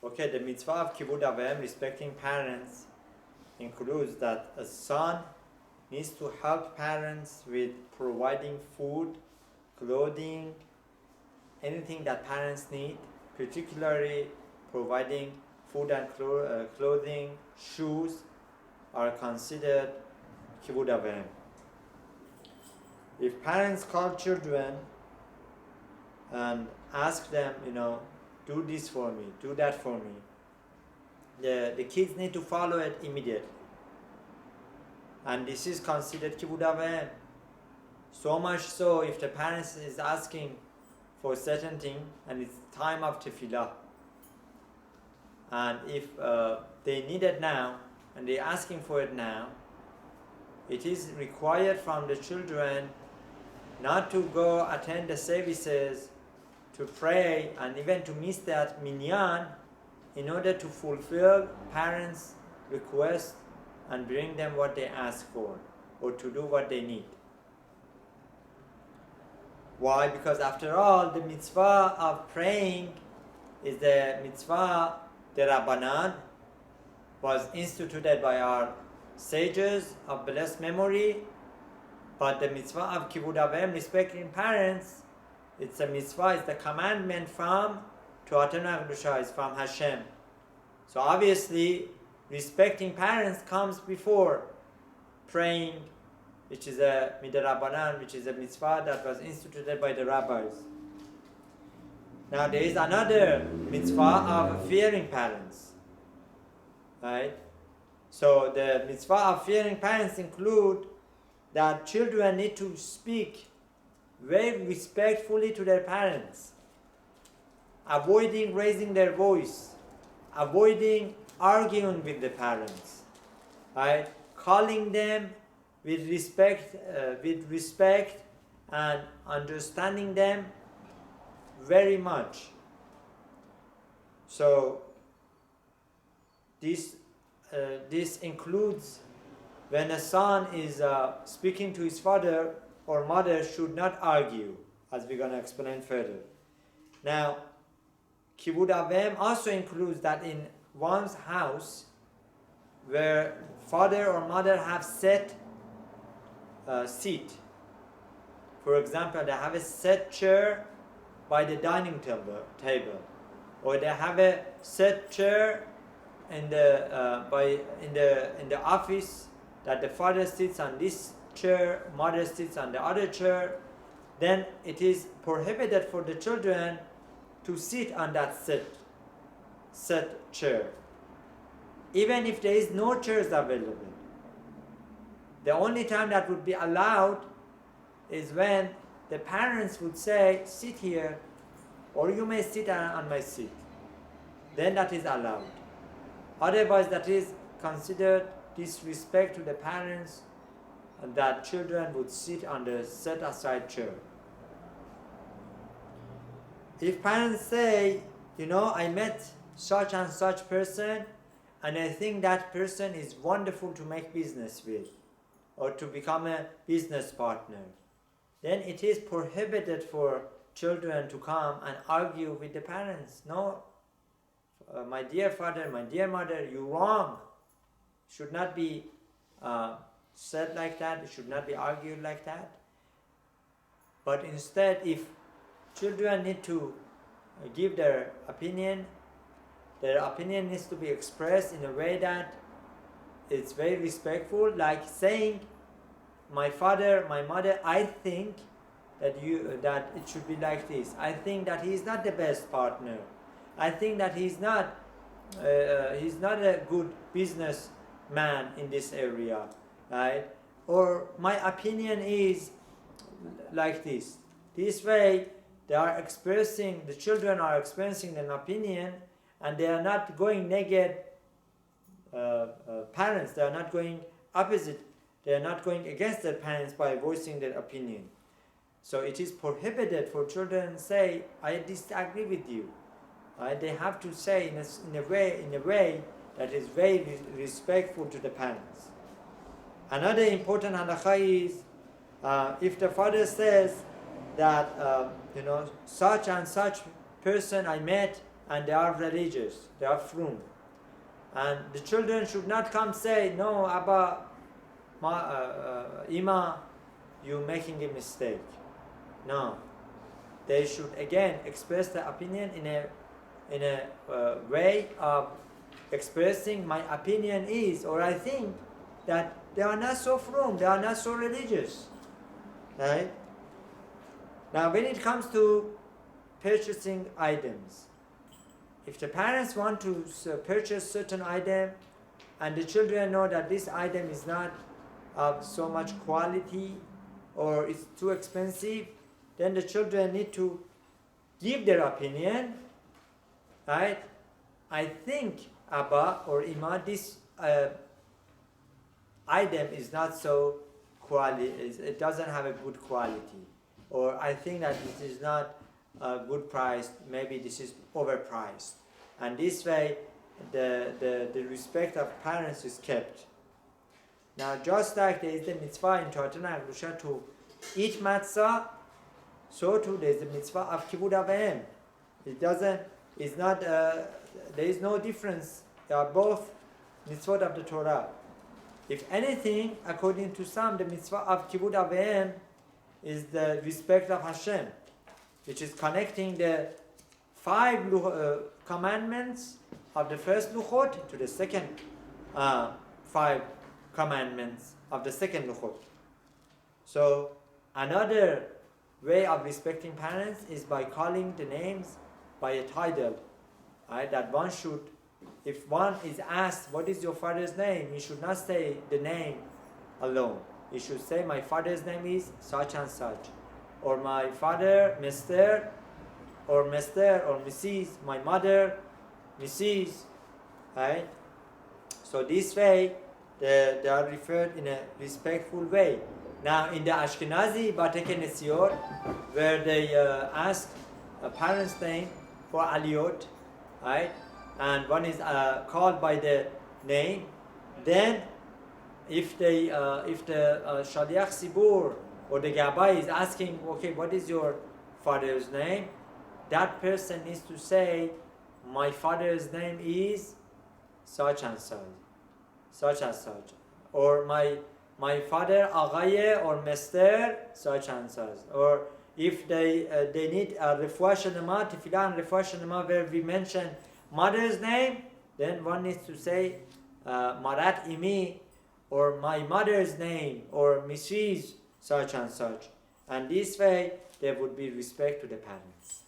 Okay, the mitzvah of kibud avim, respecting parents, includes that a son needs to help parents with providing food, clothing, anything that parents need, particularly providing food and clothing, shoes, are considered kibud avim. If parents call children and ask them, do this for me, do that for me, the kids need to follow it immediately. And this is considered kibud avim. So much so, if the parents is asking for a certain thing and it's time of tefillah, and if they need it now and they're asking for it now, it is required from the children not to go attend the services, to pray, and even to miss that minyan in order to fulfill parents' request and bring them what they ask for, or to do what they need. Why? Because after all, the mitzvah of praying is the mitzvah the Rabbanan, was instituted by our sages of blessed memory, but the mitzvah of kibud avim, respecting parents, it's a mitzvah, it's the commandment from Torah Kedusha, is from Hashem. So obviously, respecting parents comes before praying, which is a midrabanan, which is a mitzvah that was instituted by the rabbis. Now there is another mitzvah of fearing parents, right? So the mitzvah of fearing parents include that children need to speak very respectfully to their parents, avoiding raising their voice, avoiding arguing with the parents, right? Calling them with respect and understanding them very much. So this includes when a son is speaking to his father or mother, should not argue, as we're going to explain further. Now, kibud avim also includes that in one's house where father or mother have set seat. For example, they have a set chair by the dining table, or they have a set chair in the office that the father sits on this chair, mother sits on the other chair. Then it is prohibited for the children to sit on that set chair, even if there is no chairs available. The only time that would be allowed is when the parents would say, sit here, or you may sit on my seat. Then that is allowed. Otherwise, that is considered disrespect to the parents, and that children would sit on the set aside chair. If parents say, I met such and such person, and I think that person is wonderful to make business with, or to become a business partner, then it is prohibited for children to come and argue with the parents. No, my dear father, my dear mother, you're wrong. Should not be said like that. It should not be argued like that. But instead, if children need to give their opinion needs to be expressed in a way that it's very respectful, like saying, my father, my mother, I think that it should be like this. I think that he is not the best partner. I think that he's not a good businessman in this area, right? Or my opinion is like this. This way, the children are expressing an opinion, and they are not going negative parents. They are not going opposite. They are not going against their parents by voicing their opinion. So it is prohibited for children to say, I disagree with you. They have to say in a way that is very respectful to the parents. Another important halakha is if the father says that such and such person I met and they are religious, they are frum. And the children should not come say, no, Abba, Ima, you're making a mistake. No. They should again express their opinion in a way of expressing my opinion is, or I think that they are not so frum, they are not so religious. Right? Now when it comes to purchasing items, if the parents want to purchase certain item and the children know that this item is not of so much quality or it's too expensive, then the children need to give their opinion, right? I think, Abba or Ima, this item is not so quality, it doesn't have a good quality. Or I think that it is not a good price, maybe this is overpriced. And this way, the respect of parents is kept. Now, just like there is the mitzvah in Torah Kedusha to eat matzah, so too there is the mitzvah of kibud avim. It's not, there is no difference. They are both mitzvot of the Torah. If anything, according to some, the mitzvah of kibud avim is the respect of Hashem, which is connecting the 5 commandments of the first luchot to the second 5 commandments of the second luchot. So another way of respecting parents is by calling the names by a title. Right? That one should, if one is asked, what is your father's name? He should not say the name alone. He should say, my father's name is such and such. Or my father, Mr. or Mrs. My mother, Mrs. Right? So this way, they are referred in a respectful way. Now in the Ashkenazi Bate Knesiot, where they ask a parent's name for Aliyot, right? And one is called by the name, then if the Shaliach Sibur or the Gabbai is asking, okay, what is your father's name? That person needs to say, my father's name is such and such, such and such. Or my father, Aghaye or Mester, such and such. Or if they need a Refuah Shalema, Tefillah and Refuah Shalema, where we mention mother's name, then one needs to say Marat Imi, or my mother's name, or Mrs. such and such. And this way, there would be respect to the parents.